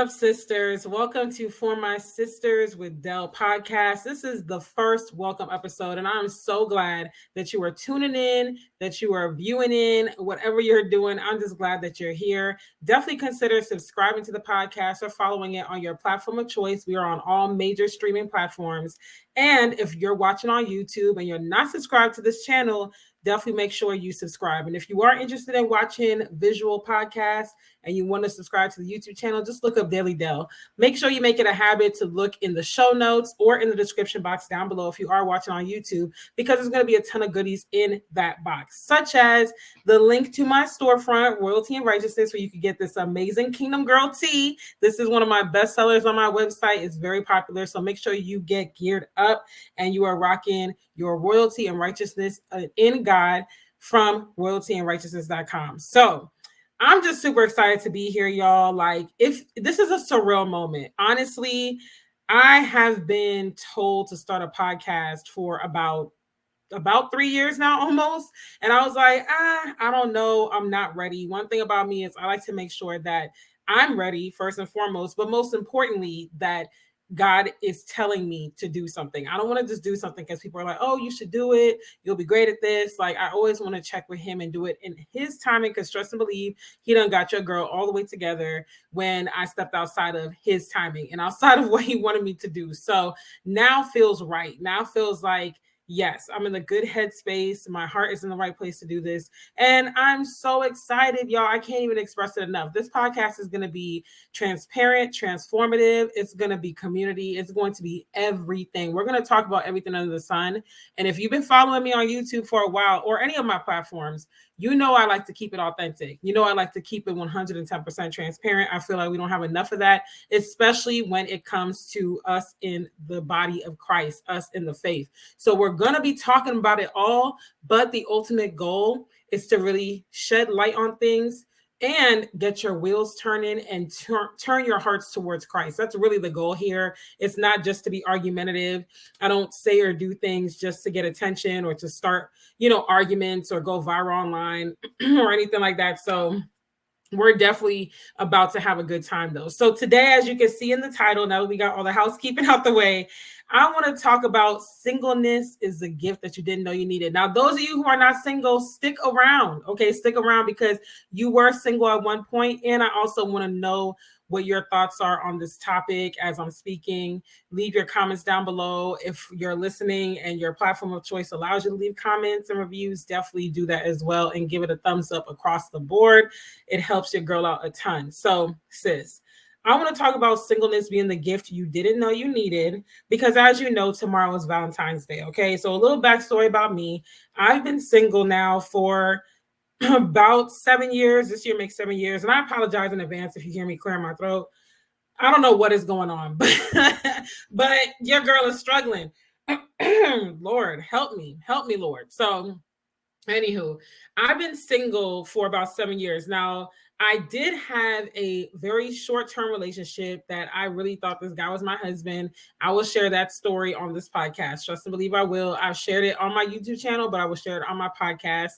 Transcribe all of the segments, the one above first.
up, sisters? Welcome to For My Sisters with Delle podcast. This is the first welcome episode, and I'm so glad that you are tuning in, that you are viewing in, whatever you're doing. I'm just glad that you're here. Definitely consider subscribing to the podcast or following it on your platform of choice. We are on all major streaming platforms. And if you're watching on YouTube and you're not subscribed to this channel, definitely make sure you subscribe. And if you are interested in watching visual podcasts and you want to subscribe to the YouTube channel, just look up Delle. Make sure you make it a habit to look in the show notes or in the description box down below if you are watching on YouTube, because there's going to be a ton of goodies in that box, such as the link to my storefront, Royalty and Righteousness, where you can get this amazing Kingdom Girl tee. This is one of my best sellers on my website. It's very popular, so make sure you get geared up and you are rocking your royalty and righteousness in God from royaltyandrighteousness.com. So I'm just super excited to be here, y'all. Like, if this is a surreal moment, honestly, I have been told to start a podcast for about 3 years now almost. And I was like, I don't know. I'm not ready. One thing about me is I like to make sure that I'm ready first and foremost, but most importantly, that God is telling me to do something. I don't want to just do something because people are like, oh, you should do it. You'll be great at this. Like, I always want to check with him and do it in his timing, because trust and believe, he done got your girl all the way together when I stepped outside of his timing and outside of what he wanted me to do. So now feels right. Now feels like, yes, I'm in a good headspace. My heart is in the right place to do this. And I'm so excited, y'all. I can't even express it enough. This podcast is going to be transparent, transformative. It's going to be community. It's going to be everything. We're going to talk about everything under the sun. And if you've been following me on YouTube for a while, or any of my platforms, you know I like to keep it authentic. You know I like to keep it 110% transparent. I feel like we don't have enough of that, especially when it comes to us in the body of Christ, us in the faith. So we're going to be talking about it all, but the ultimate goal is to really shed light on things and get your wheels turning and turn your hearts towards Christ. That's really the goal here. It's not just to be argumentative. I don't say or do things just to get attention or to start, arguments or go viral online or anything like that. So we're definitely about to have a good time, though. So today, as you can see in the title, now that we got all the housekeeping out the way, I want to talk about singleness is a gift that you didn't know you needed. Now, those of you who are not single, stick around. Okay, stick around, because you were single at one point. And I also want to know what your thoughts are on this topic as I'm speaking. Leave your comments down below. If you're listening and your platform of choice allows you to leave comments and reviews, definitely do that as well and give it a thumbs up across the board. It helps your girl out a ton. So, sis, I want to talk about singleness being the gift you didn't know you needed, because as you know, tomorrow is Valentine's Day. Okay, so a little backstory about me. I've been single now for about 7 years. This year makes 7 years. And I apologize in advance if you hear me clearing my throat. I don't know what is going on, but your girl is struggling. Lord, help me, Lord. So anywho, I've been single for about 7 years. Now, I did have a very short-term relationship that I really thought this guy was my husband. I will share that story on this podcast. Trust and believe I will. I've shared it on my YouTube channel, but I will share it on my podcast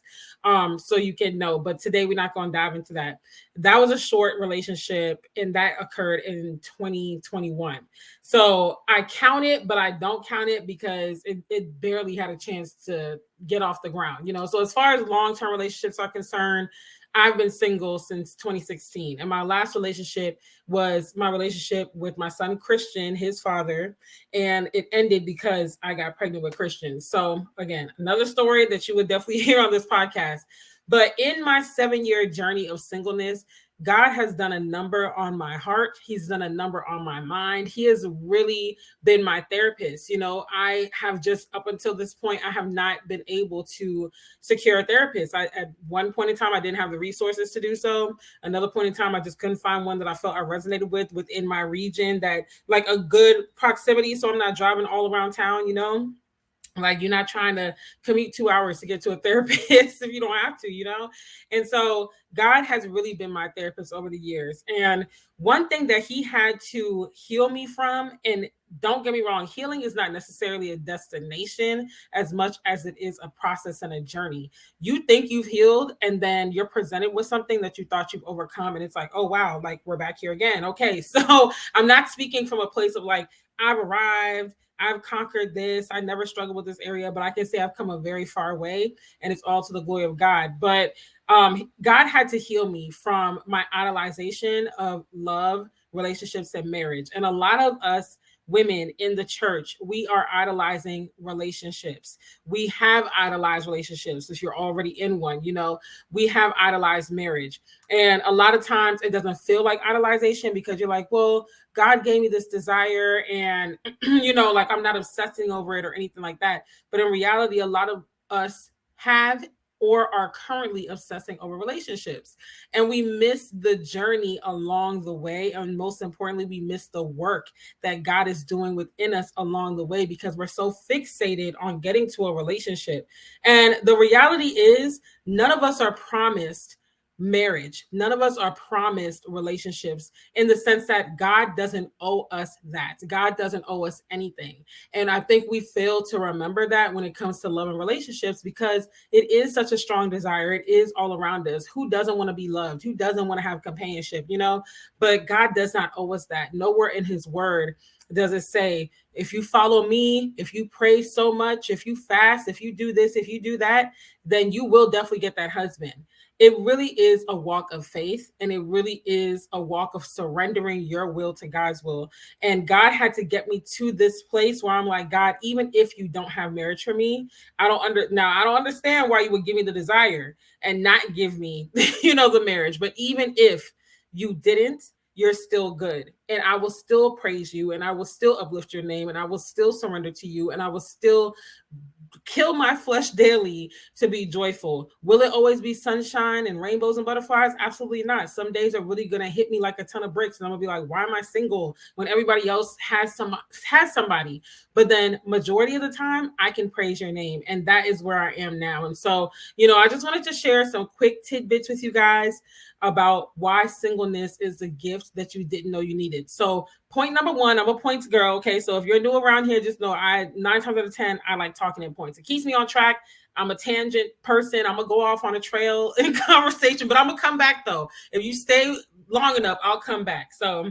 so you can know. But today we're not going to dive into that. That was a short relationship, and that occurred in 2021. So I count it, but I don't count it because it barely had a chance to get off the ground. So as far as long-term relationships are concerned, I've been single since 2016. And my last relationship was my relationship with my son, Christian, his father. And it ended because I got pregnant with Christian. So again, another story that you would definitely hear on this podcast. But in my 7-year journey of singleness, God has done a number on my heart. He's done a number on my mind. He has really been my therapist. I have just, up until this point, I have not been able to secure a therapist. At one point in time, I didn't have the resources to do so. Another point in time, I just couldn't find one that I felt I resonated with within my region, that like a good proximity. So I'm not driving all around town, Like, you're not trying to commute 2 hours to get to a therapist if you don't have to, And so God has really been my therapist over the years. And one thing that he had to heal me from, and don't get me wrong, healing is not necessarily a destination as much as it is a process and a journey. You think you've healed, and then you're presented with something that you thought you've overcome, and it's like, oh wow, like we're back here again. Okay, so I'm not speaking from a place of like, I've arrived, I've conquered this, I never struggled with this area, but I can say I've come a very far way, and it's all to the glory of God. But God had to heal me from my idolization of love, relationships, and marriage. And a lot of us women in the church, we are idolizing relationships. We have idolized relationships if you're already in one. You know, we have idolized marriage. And a lot of times it doesn't feel like idolization because you're like, well, God gave me this desire and, you know, like I'm not obsessing over it or anything like that. But in reality, a lot of us have or are currently obsessing over relationships. And we miss the journey along the way. And most importantly, we miss the work that God is doing within us along the way because we're so fixated on getting to a relationship. And the reality is, none of us are promised marriage. None of us are promised relationships in the sense that God doesn't owe us that. God doesn't owe us anything. And I think we fail to remember that when it comes to love and relationships because it is such a strong desire. It is all around us. Who doesn't want to be loved? Who doesn't want to have companionship, you know? But God does not owe us that. Nowhere in his word does it say, if you follow me, if you pray so much, if you fast, if you do this, if you do that, then you will definitely get that husband. It really is a walk of faith, and it really is a walk of surrendering your will to God's will. And God had to get me to this place where I'm like, God, even if you don't have marriage for me, I don't understand why you would give me the desire and not give me, you know, the marriage. But even if you didn't, you're still good. And I will still praise you, and I will still uplift your name, and I will still surrender to you, and I will still kill my flesh daily to be joyful. Will it always be sunshine and rainbows and butterflies? Absolutely not. Some days are really gonna hit me like a ton of bricks, and I'm gonna be like, why am I single when everybody else has somebody? But then majority of the time, I can praise your name, and that is where I am now. And so, you know, I just wanted to share some quick tidbits with you guys about why singleness is a gift that you didn't know you needed. So point number one, I'm a points girl. Okay. So if you're new around here, just know 9 times out of 10, I like talking in points. It keeps me on track. I'm a tangent person. I'm gonna go off on a trail in conversation, but I'm gonna come back though. If you stay long enough, I'll come back. So,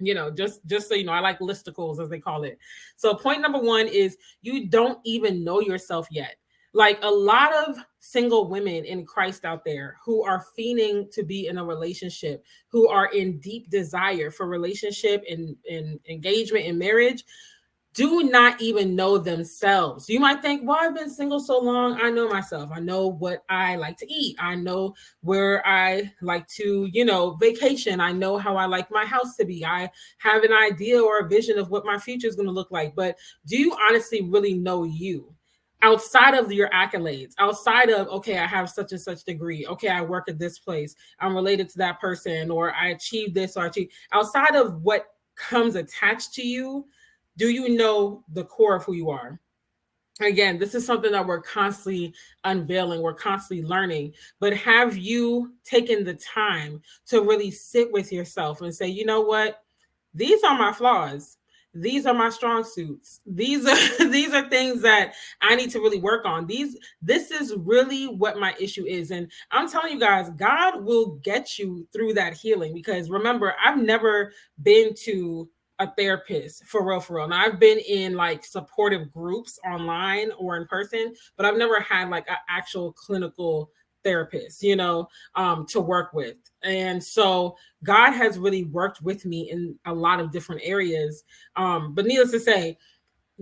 you know, just so you know, I like listicles as they call it. So point number one is you don't even know yourself yet. Like a lot of single women in Christ out there who are fiending to be in a relationship, who are in deep desire for relationship and engagement and marriage, do not even know themselves. You might think, well, I've been single so long. I know myself. I know what I like to eat. I know where I like to, you know, vacation. I know how I like my house to be. I have an idea or a vision of what my future is going to look like. But do you honestly really know you? Outside of your accolades, outside of, okay, I have such and such degree. Okay, I work at this place. I'm related to that person, or I achieved this, or I achieved. Outside of what comes attached to you, do you know the core of who you are? Again, this is something that we're constantly unveiling, we're constantly learning. But have you taken the time to really sit with yourself and say, you know what? These are my flaws. These are my strong suits. These are these are things that I need to really work on. This is really what my issue is. And I'm telling you guys, God will get you through that healing because remember, I've never been to a therapist for real, for real. Now I've been in like supportive groups online or in person, but I've never had like an actual clinical therapist, you know, to work with. And so God has really worked with me in a lot of different areas. But needless to say,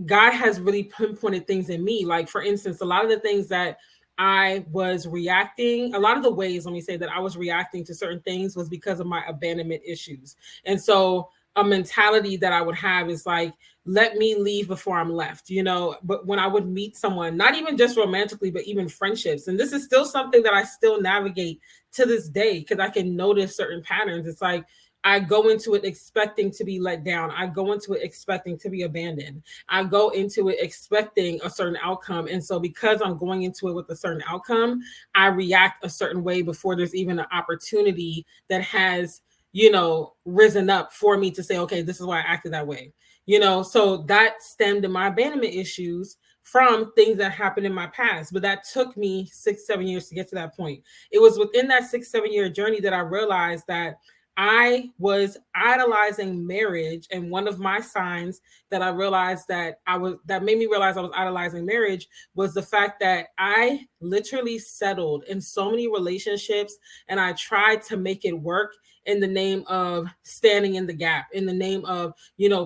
God has really pinpointed things in me. Like, for instance, a lot of the things that I was reacting, a lot of the ways, let me say, that I was reacting to certain things was because of my abandonment issues. And so a mentality that I would have is like, let me leave before I'm left, you know. But when I would meet someone, not even just romantically, but even friendships, and this is still something that I still navigate to this day because I can notice certain patterns. It's like I go into it expecting to be let down. I go into it expecting to be abandoned. I go into it expecting a certain outcome. And so because I'm going into it with a certain outcome, I react a certain way before there's even an opportunity that has, you know, risen up for me to say, okay, this is why I acted that way. So that stemmed in my abandonment issues from things that happened in my past. But that took me 6-7 years to get to that point. It was within that 6-7 year journey that I realized that I was idolizing marriage. And one of my signs that I realized that made me realize I was idolizing marriage was the fact that I literally settled in so many relationships, and I tried to make it work in the name of standing in the gap, in the name of,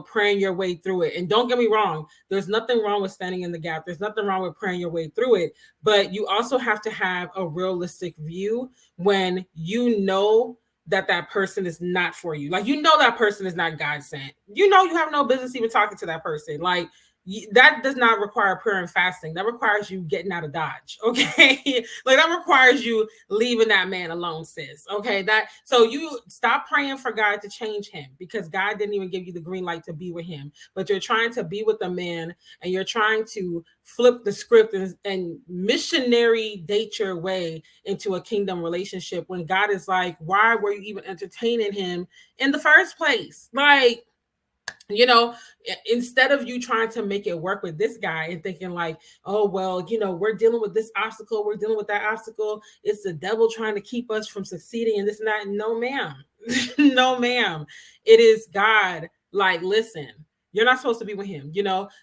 praying your way through it. And don't get me wrong, there's nothing wrong with standing in the gap. There's nothing wrong with praying your way through it. But you also have to have a realistic view when you know that person is not for you. Like, that person is not God sent. You have no business even talking to that person. Like, that does not require prayer and fasting. That requires you getting out of Dodge. Okay. Like, that requires you leaving that man alone, sis. Okay. So you stop praying for God to change him, because God didn't even give you the green light to be with him, but you're trying to be with a man, and you're trying to flip the script and missionary date your way into a kingdom relationship, when God is like, why were you even entertaining him in the first place? Like, instead of you trying to make it work with this guy and thinking like, oh, well, we're dealing with this obstacle, we're dealing with that obstacle, it's the devil trying to keep us from succeeding and this and that. No, ma'am. No, ma'am. It is God. Like, listen, you're not supposed to be with him,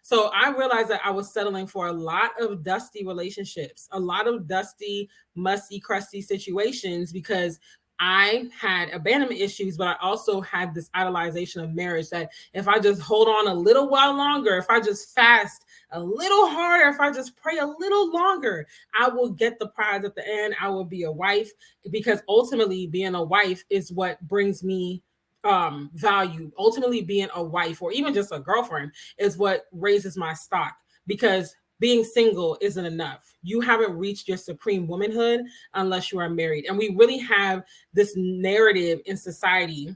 So I realized that I was settling for a lot of dusty relationships, a lot of dusty, musty, crusty situations, because I had abandonment issues, but I also had this idolization of marriage, that if I just hold on a little while longer, if I just fast a little harder, if I just pray a little longer, I will get the prize at the end. I will be a wife, because ultimately being a wife is what brings me value. Ultimately being a wife, or even just a girlfriend, is what raises my stock, because being single isn't enough. You haven't reached your supreme womanhood unless you are married. And we really have this narrative in society,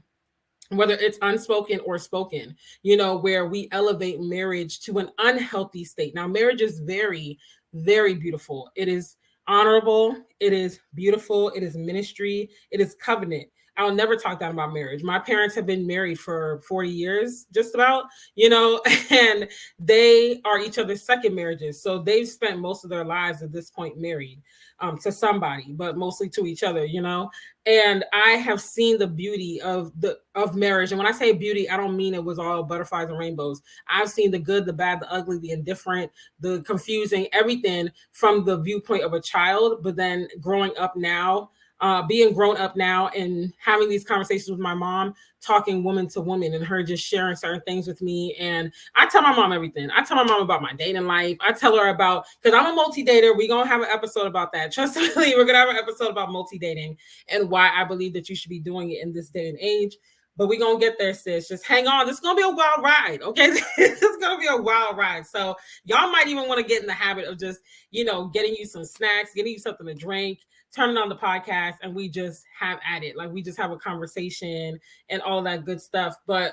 whether it's unspoken or spoken, where we elevate marriage to an unhealthy state. Now, marriage is very, very beautiful. It is honorable. It is beautiful. It is ministry. It is covenant. I'll never talk down about marriage. My parents have been married for 40 years, just about, and they are each other's second marriages. So they've spent most of their lives at this point married to somebody, but mostly to each other, And I have seen the beauty of marriage. And when I say beauty, I don't mean it was all butterflies and rainbows. I've seen the good, the bad, the ugly, the indifferent, the confusing, everything from the viewpoint of a child. But then being grown up now and having these conversations with my mom, talking woman to woman, and her just sharing certain things with me. And I tell my mom everything. I tell my mom about my dating life. I tell her about, because I'm a multi-dater. We're going to have an episode about that. Trust me, we're going to have an episode about multi-dating and why I believe that you should be doing it in this day and age. But we're going to get there, sis. Just hang on. This is going to be a wild ride, okay? This is going to be a wild ride. So y'all might even want to get in the habit of just, getting you some snacks, getting you something to drink, turning on the podcast, and we just have at it. Like, we just have a conversation and all that good stuff. But,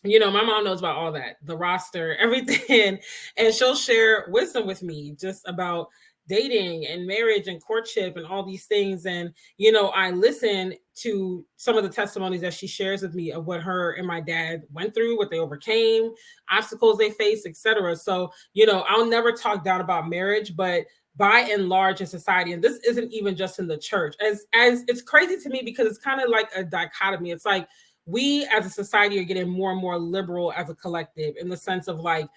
my mom knows about all that, the roster, everything. And she'll share wisdom with me just about dating and marriage and courtship and all these things. And, I listen to some of the testimonies that she shares with me of what her and my dad went through, what they overcame, obstacles they faced, etc. So, I'll never talk down about marriage, but by and large in society, and this isn't even just in the church, as it's crazy to me, because it's kind of like a dichotomy. It's like we as a society are getting more and more liberal as a collective, in the sense of like,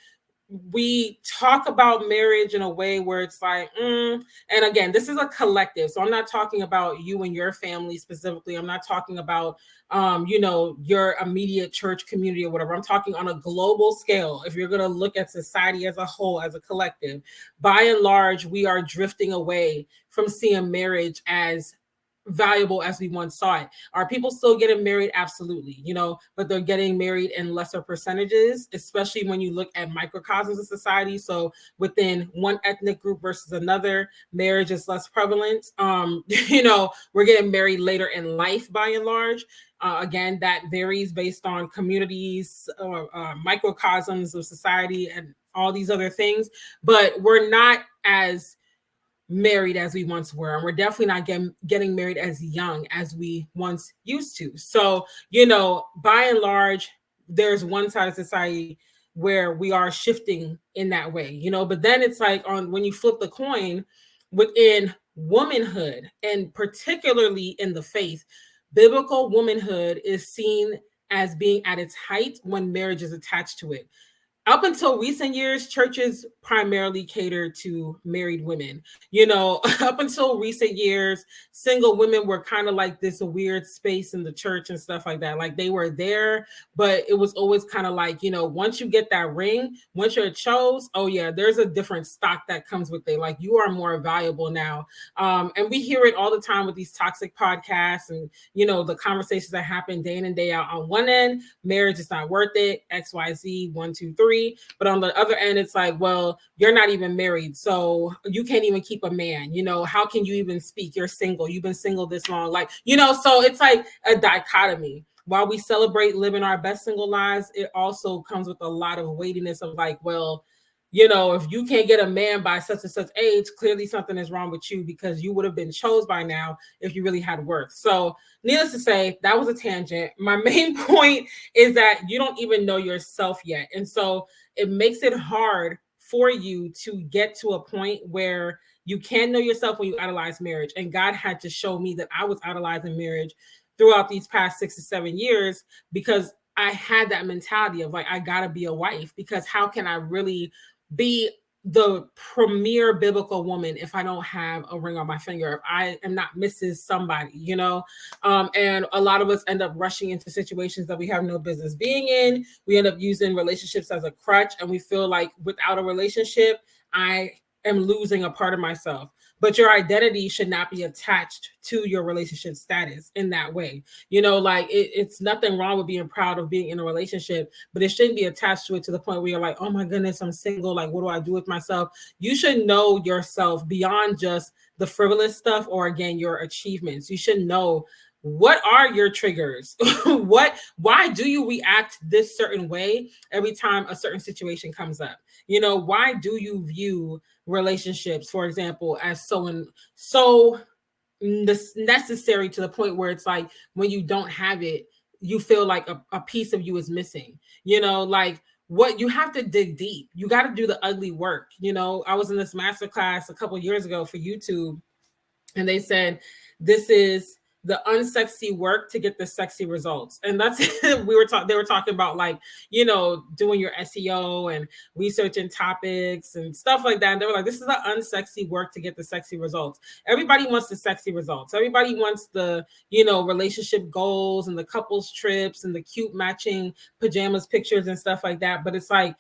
we talk about marriage in a way where it's like, and again, this is a collective. So I'm not talking about you and your family specifically. I'm not talking about, your immediate church community or whatever. I'm talking on a global scale. If you're going to look at society as a whole, as a collective, by and large, we are drifting away from seeing marriage as valuable as we once saw it. Are people still getting married? Absolutely, but they're getting married in lesser percentages, especially when you look at microcosms of society. So within one ethnic group versus another, marriage is less prevalent. We're getting married later in life by and large. Again, that varies based on communities or microcosms of society and all these other things, but we're not as married as we once were, and we're definitely not getting married as young as we once used to. So, by and large, there's one side of society where we are shifting in that way, you know, but then it's like on when you flip the coin within womanhood, and particularly in the faith, biblical womanhood is seen as being at its height when marriage is attached to it. Up until recent years, churches primarily cater to married women. You know, up until recent years, single women were kind of like this weird space in the church and stuff like that. Like they were there, but it was always kind of like, you know, once you get that ring, once you're chose, oh yeah, there's a different stock that comes with it. Like you are more valuable now. And we hear it all the time with these toxic podcasts and, you know, the conversations that happen day in and day out. On one end, marriage is not worth it, XYZ, 1, 2, 3. But on the other end, it's like, well, you're not even married, so you can't even keep a man. You know, how can you even speak? You're single. You've been single this long. Like, you know, so it's like a dichotomy. While we celebrate living our best single lives, it also comes with a lot of weightiness of like, well, you know, if you can't get a man by such and such age, clearly something is wrong with you because you would have been chose by now if you really had worth. So needless to say, that was a tangent. My main point is that you don't even know yourself yet. And so it makes it hard for you to get to a point where you can know yourself when you idolize marriage. And God had to show me that I was idolizing marriage throughout these past 6 to 7 years because I had that mentality of like, I gotta be a wife, because how can I really be the premier biblical woman if I don't have a ring on my finger, if I am not Mrs. somebody, you know? And a lot of us end up rushing into situations that we have no business being in. We end up using relationships as a crutch, and we feel like without a relationship, I am losing a part of myself. But your identity should not be attached to your relationship status in that way. You know, like it's nothing wrong with being proud of being in a relationship, but it shouldn't be attached to it to the point where you're like, oh my goodness, I'm single. Like, what do I do with myself? You should know yourself beyond just the frivolous stuff or, again, your achievements. You should know, what are your triggers? Why do you react this certain way every time a certain situation comes up? You know, why do you view relationships, for example, as so necessary to the point where it's like when you don't have it, you feel like a piece of you is missing? You know, like, what you have to dig deep. You got to do the ugly work. You know, I was in this masterclass a couple years ago for YouTube, and they said, this is the unsexy work to get the sexy results. And that's they were talking about, like, you know, doing your SEO and researching topics and stuff like that. And they were like, this is the unsexy work to get the sexy results. Everybody wants the sexy results. Everybody wants the, you know, relationship goals and the couples trips and the cute matching pajamas pictures and stuff like that. But it's like,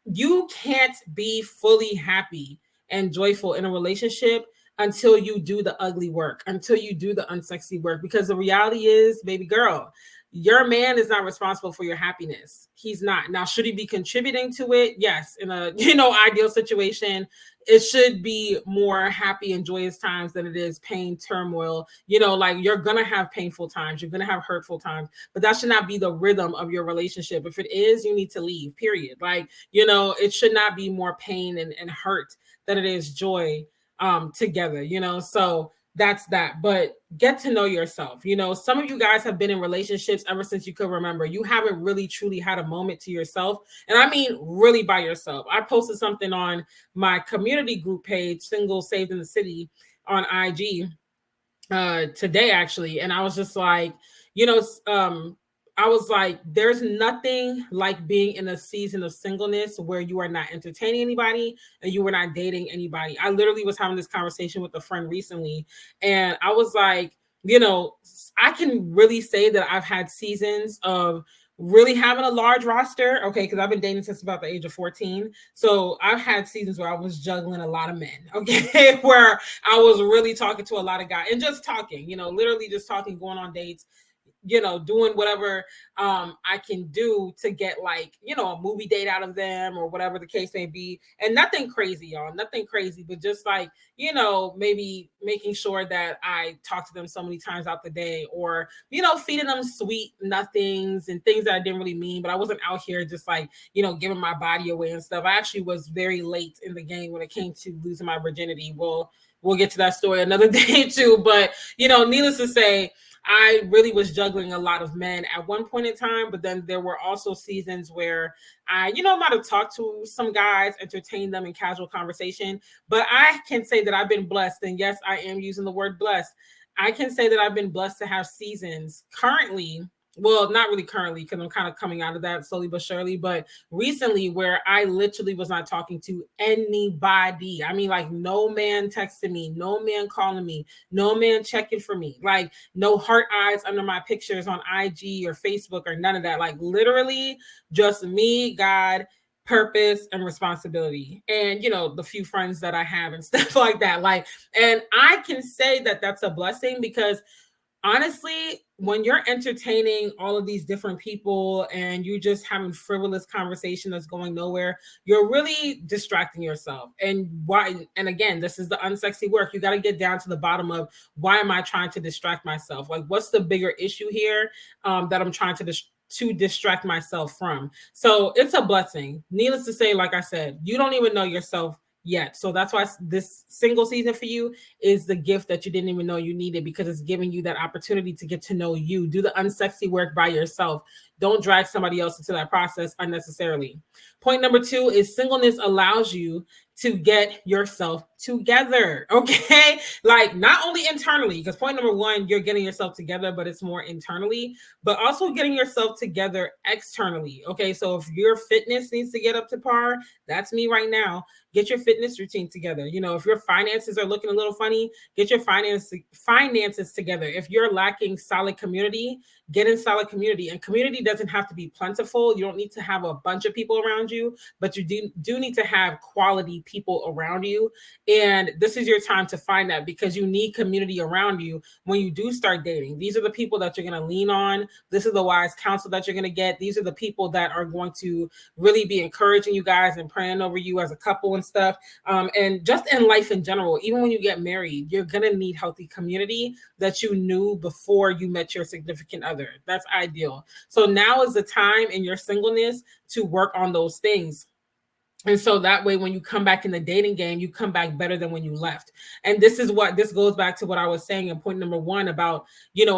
you can't be fully happy and joyful in a relationship until you do the ugly work, until you do the unsexy work. Because the reality is, baby girl, your man is not responsible for your happiness. He's not. Now, should he be contributing to it? Yes. In a, you know, ideal situation, it should be more happy and joyous times than it is pain, turmoil. You know, like, you're going to have painful times. You're going to have hurtful times, but that should not be the rhythm of your relationship. If it is, you need to leave, period. Like, you know, it should not be more pain and hurt than it is joy together, you know? So that's that. But get to know yourself. You know, some of you guys have been in relationships ever since you could remember. You haven't really truly had a moment to yourself. And I mean, really by yourself. I posted something on my community group page, Single Saved in the City, on IG today, actually. And I was just like, you know, I was like, there's nothing like being in a season of singleness where you are not entertaining anybody and you are not dating anybody. I literally was having this conversation with a friend recently, and I was like, you know, I can really say that I've had seasons of really having a large roster. Okay, because I've been dating since about the age of 14. So I've had seasons where I was juggling a lot of men, okay, where I was really talking to a lot of guys and just talking, you know, literally just talking, going on dates, you know, doing whatever I can do to get, like, you know, a movie date out of them or whatever the case may be. And nothing crazy, y'all, nothing crazy, but just like, you know, maybe making sure that I talk to them so many times out the day, or, you know, feeding them sweet nothings and things that I didn't really mean, but I wasn't out here just like, you know, giving my body away and stuff. I actually was very late in the game when it came to losing my virginity. We'll get to that story another day too. But, you know, needless to say, I really was juggling a lot of men at one point in time, but then there were also seasons where I, might have talked to some guys, entertained them in casual conversation. But I can say that I've been blessed. And yes, I am using the word blessed. I can say that I've been blessed to have seasons currently. Well, not really currently, because I'm kind of coming out of that slowly but surely, but recently where I literally was not talking to anybody. I mean, like no man texting me, no man calling me, no man checking for me, like no heart eyes under my pictures on IG or Facebook or none of that. Like literally just me, God, purpose, and responsibility, and the few friends that I have and stuff like that. Like, and I can say that that's a blessing because honestly, when you're entertaining all of these different people and you're just having frivolous conversation that's going nowhere, you're really distracting yourself. And why? And again, this is the unsexy work. You got to get down to the bottom of why am I trying to distract myself? Like, what's the bigger issue here that I'm trying to distract myself from? So it's a blessing. Needless to say, like I said, you don't even know yourself yet. So that's why this single season for you is the gift that you didn't even know you needed, because it's giving you that opportunity to get to know you. Do the unsexy work by yourself. Don't drag somebody else into that process unnecessarily. Point number 2 is singleness allows you to get yourself together. Okay. Like not only internally, because point number 1, you're getting yourself together, but it's more internally, but also getting yourself together externally. Okay. So if your fitness needs to get up to par, that's me right now. Get your fitness routine together. If your finances are looking a little funny, get your finances together. If you're lacking solid community, get in solid community. And community doesn't have to be plentiful. You don't need to have a bunch of people around you, but you do need to have quality people around you. And this is your time to find that, because you need community around you when you do start dating. These are the people that you're going to lean on. This is the wise counsel that you're going to get. These are the people that are going to really be encouraging you guys and praying over you as a couple and stuff. And just in life in general, even when you get married, you're going to need healthy community that you knew before you met your significant other. That's ideal. So now is the time in your singleness to work on those things. And so that way, when you come back in the dating game, you come back better than when you left. And this goes back to what I was saying in point number 1 about,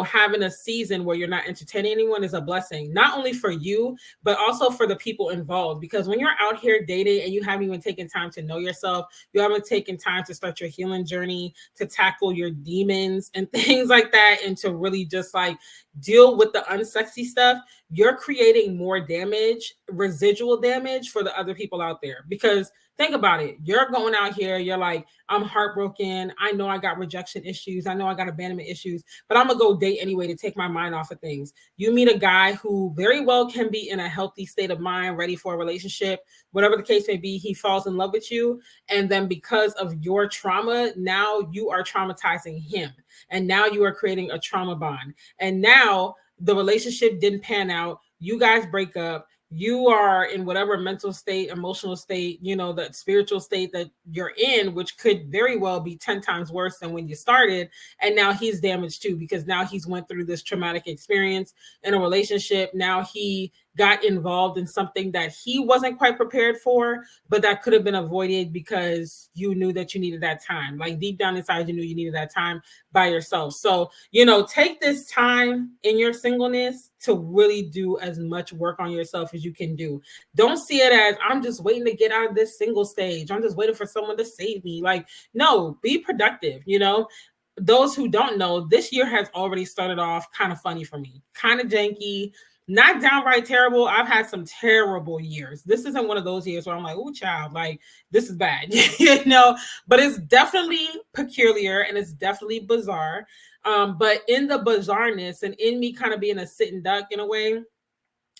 having a season where you're not entertaining anyone is a blessing, not only for you, but also for the people involved. Because when you're out here dating and you haven't even taken time to know yourself, you haven't taken time to start your healing journey, to tackle your demons and things like that, and to really just like deal with the unsexy stuff, you're creating more damage, residual damage for the other people out there. Because think about it. You're going out here, you're like, I'm heartbroken. I know I got rejection issues. I know I got abandonment issues, but I'm going to go date anyway to take my mind off of things. You meet a guy who very well can be in a healthy state of mind, ready for a relationship, whatever the case may be. He falls in love with you. And then because of your trauma, now you are traumatizing him. And now you are creating a trauma bond. And now the relationship didn't pan out. You guys break up. You are in whatever mental state, emotional state, the spiritual state that you're in, which could very well be 10 times worse than when you started. And now he's damaged too, because now he's went through this traumatic experience in a relationship. Now he got involved in something that he wasn't quite prepared for, but that could have been avoided because you knew that you needed that time. Like deep down inside, you knew you needed that time by yourself. So, take this time in your singleness to really do as much work on yourself as you can do. Don't see it as I'm just waiting to get out of this single stage. I'm just waiting for someone to save me. Like, no, be productive. Those who don't know, this year has already started off kind of funny for me, kind of janky. Not downright terrible. I've had some terrible years. This isn't one of those years where I'm like, oh, child, like this is bad, but it's definitely peculiar and it's definitely bizarre. But in the bizarreness and in me kind of being a sitting duck in a way,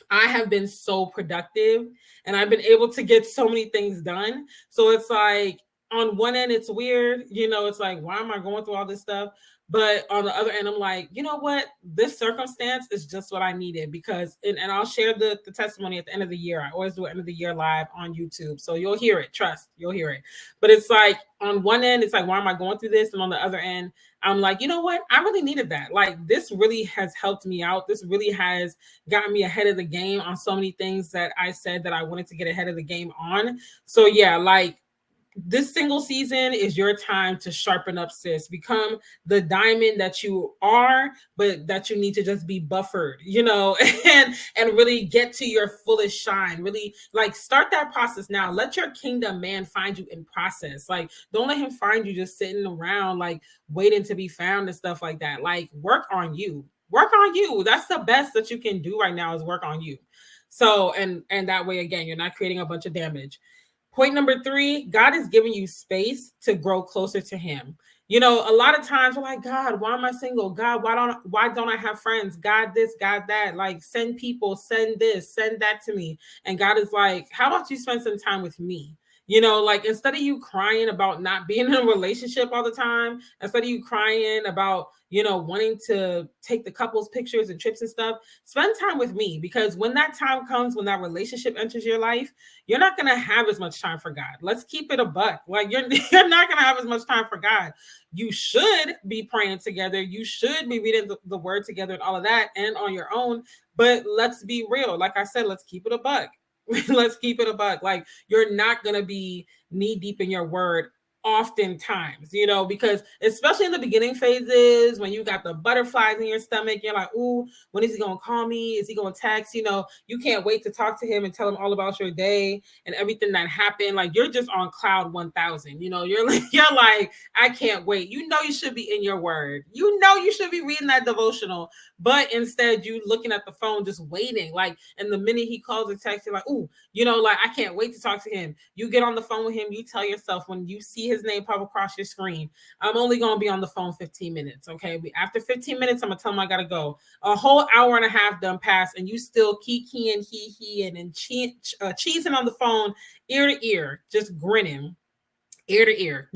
I have been so productive and I've been able to get so many things done. So it's like, on one end, it's weird. It's like, why am I going through all this stuff? But on the other end, I'm like, you know what? This circumstance is just what I needed, because, and I'll share the testimony at the end of the year. I always do end of the year live on YouTube. So you'll hear it. Trust, you'll hear it. But it's like, on one end, it's like, why am I going through this? And on the other end, I'm like, you know what? I really needed that. Like, this really has helped me out. This really has gotten me ahead of the game on so many things that I said that I wanted to get ahead of the game on. So yeah, like, this single season is your time to sharpen up, sis. Become the diamond that you are, but that you need to just be buffered, and really get to your fullest shine. Really, like, start that process now. Let your kingdom man find you in process. Like, don't let him find you just sitting around, like, waiting to be found and stuff like that. Like, work on you. Work on you. That's the best that you can do right now, is work on you. So, and that way, again, you're not creating a bunch of damage. Point number 3, God is giving you space to grow closer to him. A lot of times we're like, God, why am I single? God, why don't I have friends? God this, God that. Like, send people, send this, send that to me. And God is like, how about you spend some time with me? Like, instead of you crying about not being in a relationship all the time, instead of you crying about, wanting to take the couples pictures and trips and stuff, spend time with me. Because when that time comes, when that relationship enters your life, you're not going to have as much time for God. Let's keep it a buck. Like, you're not going to have as much time for God. You should be praying together. You should be reading the word together and all of that, and on your own. But let's be real. Like I said, let's keep it a buck. Let's keep it a buck. Like, you're not going to be knee deep in your word oftentimes, because especially in the beginning phases, when you got the butterflies in your stomach, you're like, ooh, when is he going to call me? Is he going to text? You can't wait to talk to him and tell him all about your day and everything that happened. Like, you're just on cloud 1000, you're like, I can't wait. You should be in your word. You should be reading that devotional, but instead you looking at the phone, just waiting. Like, and the minute he calls or texts, you're like, ooh, like, I can't wait to talk to him. You get on the phone with him, you tell yourself, when you see his name pop across your screen, I'm only going to be on the phone 15 minutes. Okay. After 15 minutes, I'm going to tell him I got to go. A whole hour and a half done passed, and you still kikiing, and cheesing on the phone, ear to ear, just grinning, ear to ear,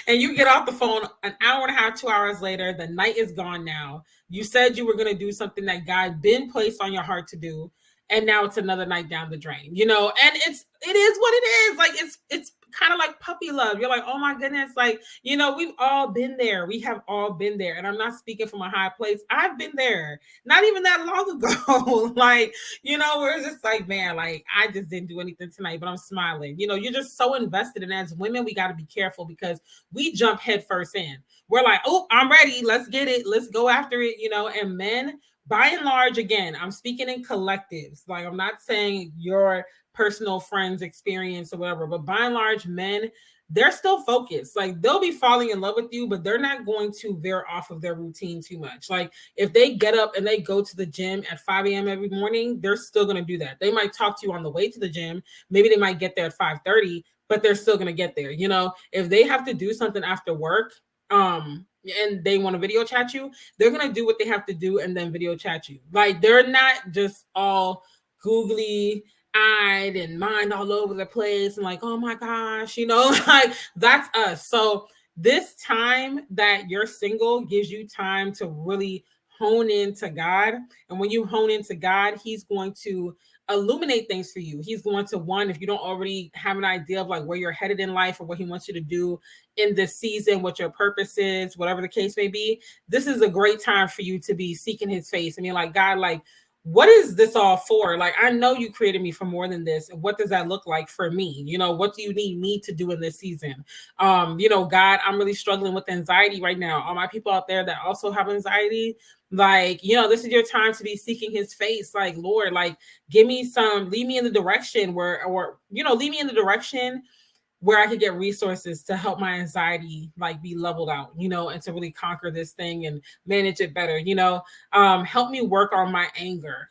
and you get off the phone an hour and a half, 2 hours later. The night is gone now. You said you were going to do something that God been placed on your heart to do, and now it's another night down the drain, and it is what it is. Like, it's kind of like puppy love. You're like, oh my goodness, like, we've all been there. We have all been there. And I'm not speaking from a high place. I've been there not even that long ago. Like, we're just like, man, like, I just didn't do anything tonight, but I'm smiling. You're just so invested. And as women, we got to be careful, because we jump head first in. We're like, oh, I'm ready. Let's get it. Let's go after it. And men, by and large, again, I'm speaking in collectives. Like, I'm not saying your personal friends experience or whatever, but by and large, men, they're still focused. Like, they'll be falling in love with you, but they're not going to veer off of their routine too much. Like, if they get up and they go to the gym at 5 a.m. every morning, they're still going to do that. They might talk to you on the way to the gym. Maybe they might get there at 5:30, but they're still going to get there. If they have to do something after work, and they want to video chat you, they're going to do what they have to do and then video chat you. Like, they're not just all googly eyed and mind all over the place and like, oh my gosh, like, that's us. So this time that you're single gives you time to really hone into God. And when you hone into God, he's going to illuminate things for you. He's going to, one, if you don't already have an idea of like where you're headed in life or what he wants you to do in this season, what your purpose is, whatever the case may be, this is a great time for you to be seeking his face. And you're like, God, like, what is this all for? Like, I know you created me for more than this. And what does that look like for me? What do you need me to do in this season? God, I'm really struggling with anxiety right now. All my people out there that also have anxiety, like, this is your time to be seeking his face. Like, Lord, like, lead me in the direction lead me in the direction where I could get resources to help my anxiety like be leveled out, and to really conquer this thing and manage it better, help me work on my anger,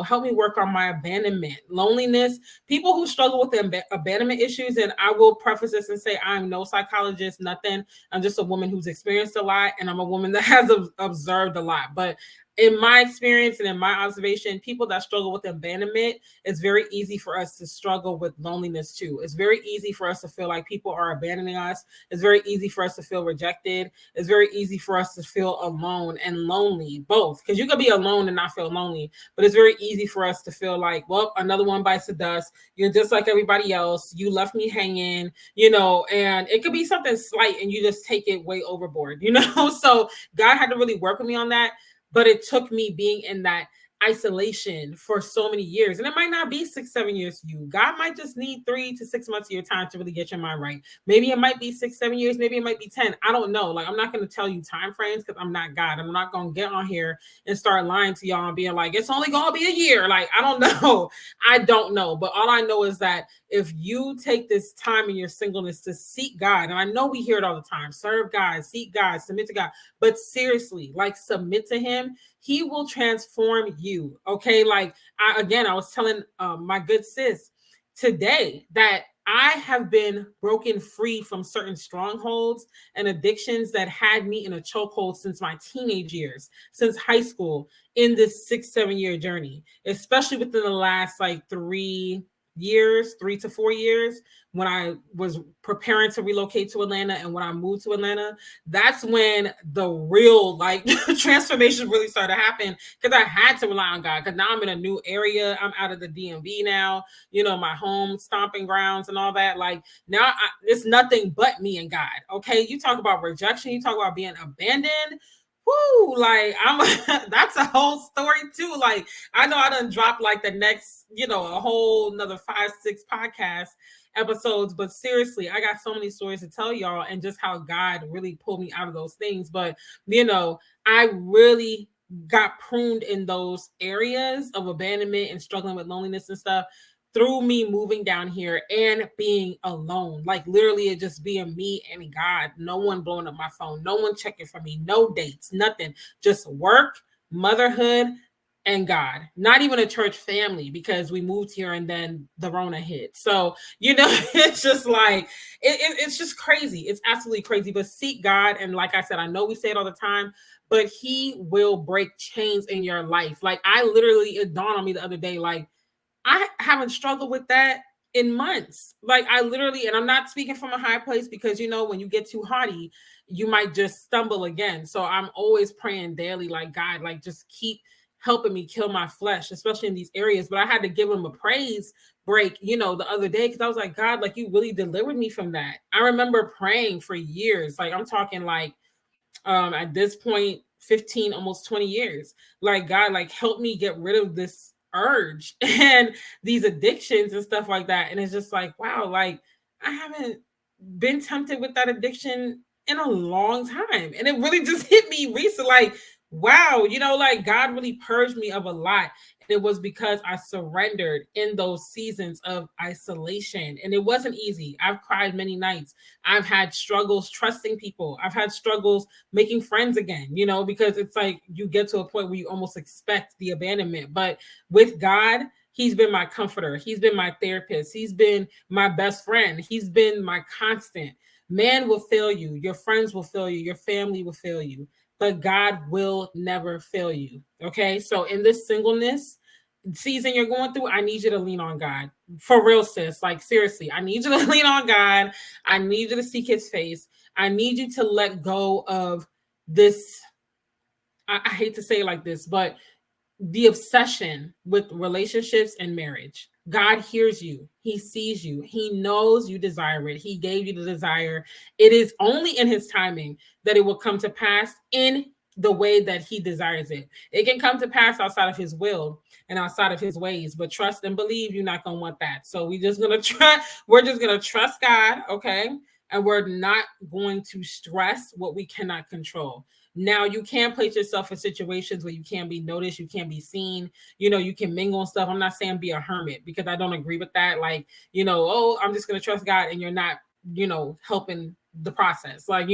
help me work on my abandonment, loneliness, people who struggle with abandonment issues. And I will preface this and say, I'm no psychologist, nothing. I'm just a woman who's experienced a lot. And I'm a woman that has observed a lot, but in my experience and in my observation, people that struggle with abandonment, it's very easy for us to struggle with loneliness too. It's very easy for us to feel like people are abandoning us. It's very easy for us to feel rejected. It's very easy for us to feel alone and lonely, both. Because you could be alone and not feel lonely, but it's very easy for us to feel like, well, another one bites the dust. You're just like everybody else. You left me hanging, and it could be something slight and you just take it way overboard, So God had to really work with me on that. But it took me being in that isolation for so many years. And it might not be 6-7 years for you. God might just need 3 to 6 months of your time to really get your mind right. Maybe it might be 6-7 years, maybe it might be 10. I don't know. Like, I'm not going to tell you time frames because I'm not God. I'm not going to get on here and start lying to y'all and being like, it's only going to be a year. Like, I don't know. I don't know. But all I know is that if you take this time in your singleness to seek God, and I know we hear it all the time, serve God, seek God, submit to God, but seriously, like, submit to him, he will transform you. Okay. Like, I was telling my good sis today that I have been broken free from certain strongholds and addictions that had me in a chokehold since my teenage years, since high school, in this 6-7 year journey, especially within the last like 3 to 4 years, when I was preparing to relocate to Atlanta and when I moved to Atlanta. That's when the real like transformation really started to happen, because I had to rely on God, because now I'm in a new area. I'm out of the DMV now, my home stomping grounds and all that. Like, now it's nothing but me and God. Okay. You talk about rejection, you talk about being abandoned. Woo, like, that's a whole story too. Like, I know I done dropped like the next, a whole another 5-6 podcast episodes, but seriously, I got so many stories to tell y'all, and just how God really pulled me out of those things. But I really got pruned in those areas of abandonment and struggling with loneliness and stuff through me moving down here and being alone. Like, literally, it just being me and God. No one blowing up my phone, no one checking for me, no dates, nothing. Just work, motherhood, and God. Not even a church family, because we moved here and then the Rona hit. So, it's just like, it's just crazy. It's absolutely crazy. But seek God. And like I said, I know we say it all the time, but he will break chains in your life. Like, it dawned on me the other day, like, I haven't struggled with that in months. Like, I literally, and I'm not speaking from a high place, because, when you get too haughty, you might just stumble again. So I'm always praying daily, like, God, like, just keep helping me kill my flesh, especially in these areas. But I had to give him a praise break, the other day, because I was like, God, like, you really delivered me from that. I remember praying for years. Like, I'm talking like, at this point, 15, almost 20 years. Like, God, like, help me get rid of this urge and these addictions and stuff like that. And it's just like, wow, like, I haven't been tempted with that addiction in a long time. And it really just hit me recently, like, wow, like, God really purged me of a lot. And it was because I surrendered in those seasons of isolation. And it wasn't easy. I've cried many nights. I've had struggles trusting people. I've had struggles making friends again, because it's like you get to a point where you almost expect the abandonment. But with God, he's been my comforter. He's been my therapist. He's been my best friend. He's been my constant. Man will fail you. Your friends will fail you. Your family will fail you. But God will never fail you. Okay. So in this singleness season you're going through, I need you to lean on God. For real, sis. Like, seriously, I need you to lean on God. I need you to seek his face. I need you to let go of this. I hate to say it like this, but the obsession with relationships and marriage. God hears you. He sees you. He knows you desire it. He gave you the desire. It is only in his timing that it will come to pass in the way that he desires it. It can come to pass outside of his will and outside of his ways, but trust and believe you're not going to want that. So we're just going to trust God. Okay. And we're not going to stress what we cannot control. Now, you can place yourself in situations where you can't be noticed, you can't be seen, you can mingle and stuff. I'm not saying be a hermit, because I don't agree with that. Like, I'm just going to trust God, and you're not, helping the process. Like,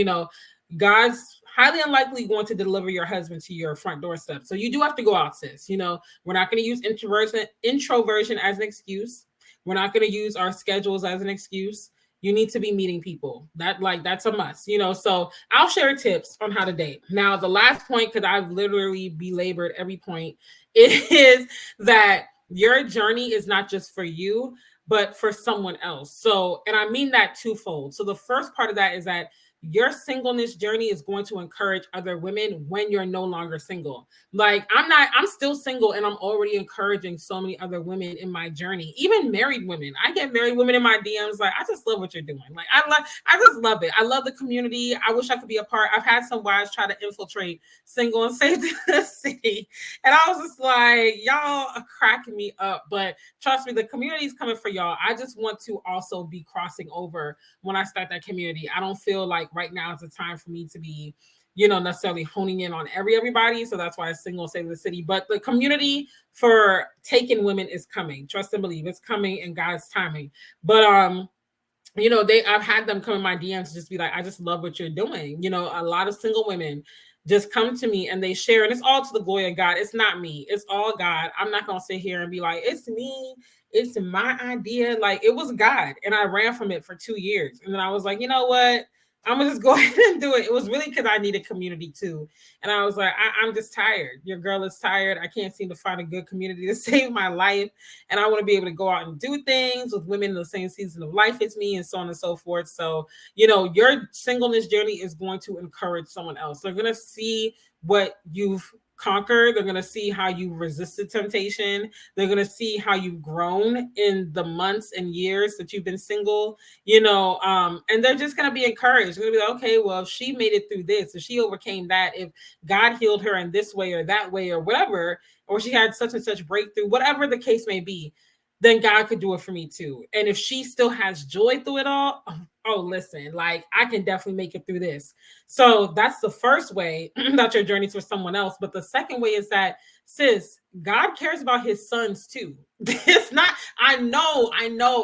God's highly unlikely going to deliver your husband to your front doorstep. So you do have to go out, sis. We're not going to use introversion as an excuse. We're not going to use our schedules as an excuse. You need to be meeting people. That's a must, so I'll share tips on how to date. Now, the last point, because I've literally belabored every point, is that your journey is not just for you, but for someone else. So, and I mean that twofold. So the first part of that is that your singleness journey is going to encourage other women when you're no longer single. Like I'm still single, and I'm already encouraging so many other women in my journey, even married women. I get married women in my DMs. Like, I just love what you're doing. Like, I just love it. I love the community. I wish I could be a part. I've had some wives try to infiltrate Single and Save the City. And I was just like, y'all are cracking me up. But trust me, the community is coming for y'all. I just want to also be crossing over when I start that community. I don't feel like right now is the time for me to be, necessarily honing in on everybody. So that's why it's Single Save the City. But the community for taking women is coming. Trust and believe, it's coming in God's timing. But I've had them come in my DMs just be like, I just love what you're doing. A lot of single women just come to me and they share, and it's all to the glory of God. It's not me. It's all God. I'm not going to sit here and be like, it's me. It's my idea. Like, it was God. And I ran from it for 2 years. And then I was like, you know what? I'm going to just go ahead and do it. It was really because I needed community too. And I was like, I'm just tired. Your girl is tired. I can't seem to find a good community to save my life. And I want to be able to go out and do things with women in the same season of life as me, and so on and so forth. So, your singleness journey is going to encourage someone else. They're going to see what you've conquered. They're going to see how you resisted temptation. They're going to see how you've grown in the months and years that you've been single, and they're just going to be encouraged. They're going to be like, okay, well, if she made it through this, if she overcame that, if God healed her in this way or that way or whatever, or she had such and such breakthrough, whatever the case may be, then God could do it for me too. And if she still has joy through it all, oh, listen, like, I can definitely make it through this. So that's the first way that your journey's for someone else. But the second way is that, sis, God cares about his sons too. It's not, I know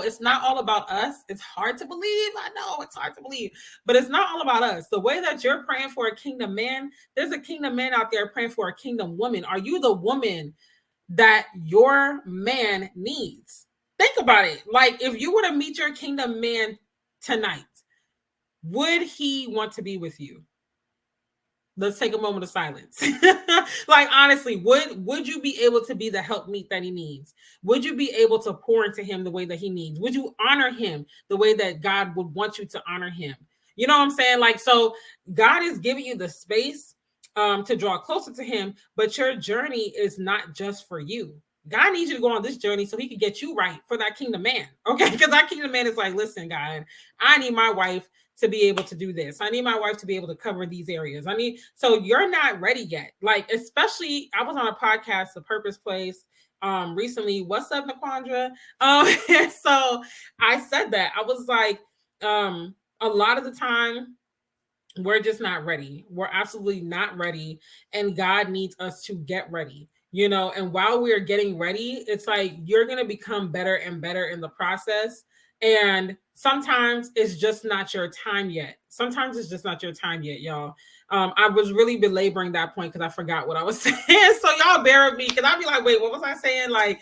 it's not all about us. It's hard to believe. I know it's hard to believe, but it's not all about us. The way that you're praying for a kingdom man, there's a kingdom man out there praying for a kingdom woman. Are you the woman that your man needs? Think about it. Like, if you were to meet your kingdom man tonight, would he want to be with you? Let's take a moment of silence. Like, honestly, would you be able to be the helpmeet that he needs? Would you be able to pour into him the way that he needs? Would you honor him the way that God would want you to honor him? You know what I'm saying? Like, so God is giving you the space to draw closer to him, but your journey is not just for you. God needs you to go on this journey so he can get you right for that kingdom man. Okay. Because that kingdom man is like, listen, God, I need my wife to be able to do this. I need my wife to be able to cover these areas. So you're not ready yet. Like, especially, I was on a podcast, The Purpose Place, recently. What's up, Naquandra? And so I said that. I was like, a lot of the time, we're just not ready. We're absolutely not ready. And God needs us to get ready, and while we're getting ready, it's like, you're going to become better and better in the process. And sometimes it's just not your time yet. Sometimes it's just not your time yet, y'all. I was really belaboring that point because I forgot what I was saying. So y'all bear with me, because I'll be like, wait, what was I saying? Like,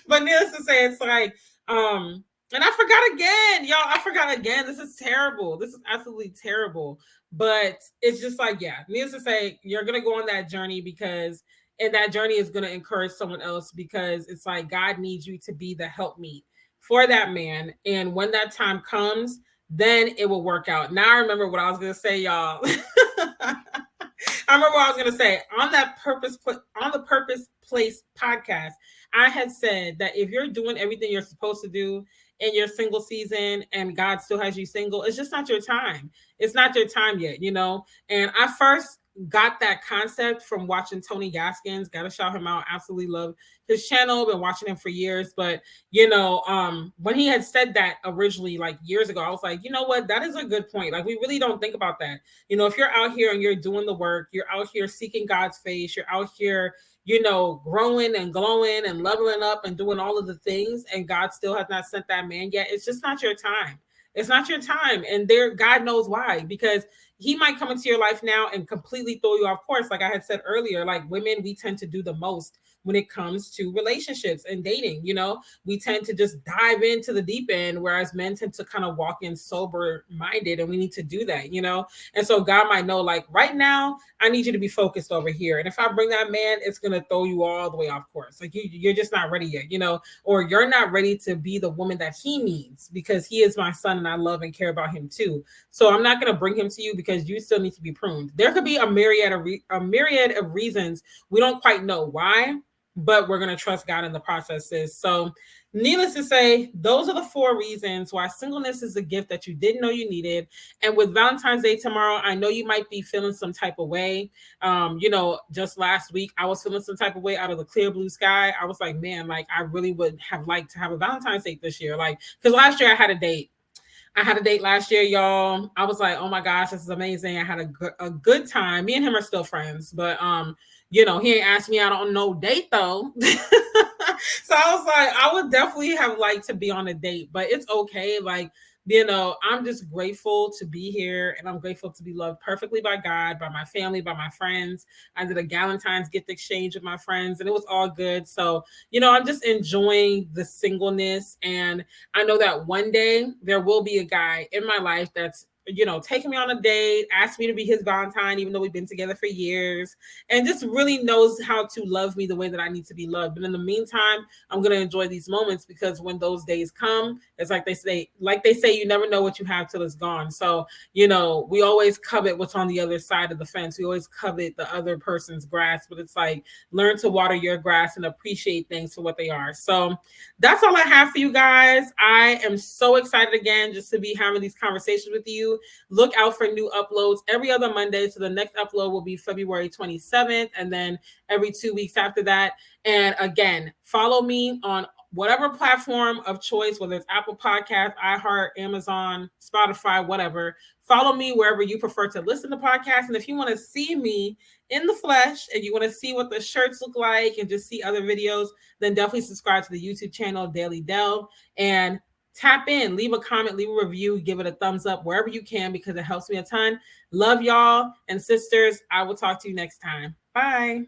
but needless to say, it's like, and I forgot again, y'all. I forgot again. This is terrible. This is absolutely terrible. But it's just like, yeah, needless to say, you're going to go on that journey and that journey is going to encourage someone else, because it's like, God needs you to be the helpmeet for that man. And when that time comes, then it will work out. Now I remember what I was going to say, y'all. I remember what I was going to say on the Purpose Place podcast. I had said that if you're doing everything you're supposed to do in your single season and God still has you single, it's just not your time. It's not your time yet, And I first got that concept from watching Tony Gaskins. Gotta shout him out. Absolutely love his channel. Been watching him for years. But when he had said that originally, like years ago, I was like, you know what? That is a good point. Like, we really don't think about that. If you're out here and you're doing the work, you're out here seeking God's face, you're out here, growing and glowing and leveling up and doing all of the things, and God still has not sent that man yet, it's just not your time. It's not your time. And God knows why, because he might come into your life now and completely throw you off course. Like I had said earlier, like women, we tend to do the most when it comes to relationships and dating. We tend to just dive into the deep end, whereas men tend to kind of walk in sober minded, and we need to do that. And so God might know, like, right now, I need you to be focused over here. And if I bring that man, it's going to throw you all the way off course. Like you're just not ready yet, or you're not ready to be the woman that he needs, because he is my son and I love and care about him too. So I'm not going to bring him to you because you still need to be pruned. There could be a myriad of reasons. We don't quite know why, but we're going to trust God in the process. So needless to say, those are the 4 reasons why singleness is a gift that you didn't know you needed. And with Valentine's Day tomorrow, I know you might be feeling some type of way. Just last week, I was feeling some type of way out of the clear blue sky. I was like, man, like I really would have liked to have a Valentine's Day this year. Like, because last year I had a date. Last year, y'all. I was like, oh my gosh, this is amazing. I had a good time. Me and him are still friends, but he ain't asked me out on no date though. So I was like, I would definitely have liked to be on a date, but it's okay. Like, I'm just grateful to be here, and I'm grateful to be loved perfectly by God, by my family, by my friends. I did a Galentine's gift exchange with my friends, and it was all good. So, I'm just enjoying the singleness. And I know that one day there will be a guy in my life that's taking me on a date, asked me to be his Valentine, even though we've been together for years, and just really knows how to love me the way that I need to be loved. But in the meantime, I'm going to enjoy these moments, because when those days come, it's like they say, you never know what you have till it's gone. So, we always covet what's on the other side of the fence. We always covet the other person's grass, but it's like, learn to water your grass and appreciate things for what they are. So that's all I have for you guys. I am so excited again just to be having these conversations with you. Look out for new uploads every other Monday. So the next upload will be February 27th, and then every 2 weeks after that. And again, follow me on whatever platform of choice, whether it's Apple Podcasts, iHeart, Amazon, Spotify, whatever. Follow me wherever you prefer to listen to podcasts. And if you want to see me in the flesh and you want to see what the shirts look like and just see other videos, then definitely subscribe to the YouTube channel, Delle. And tap in, leave a comment, leave a review, give it a thumbs up wherever you can, because it helps me a ton. Love y'all, and sisters, I will talk to you next time. Bye.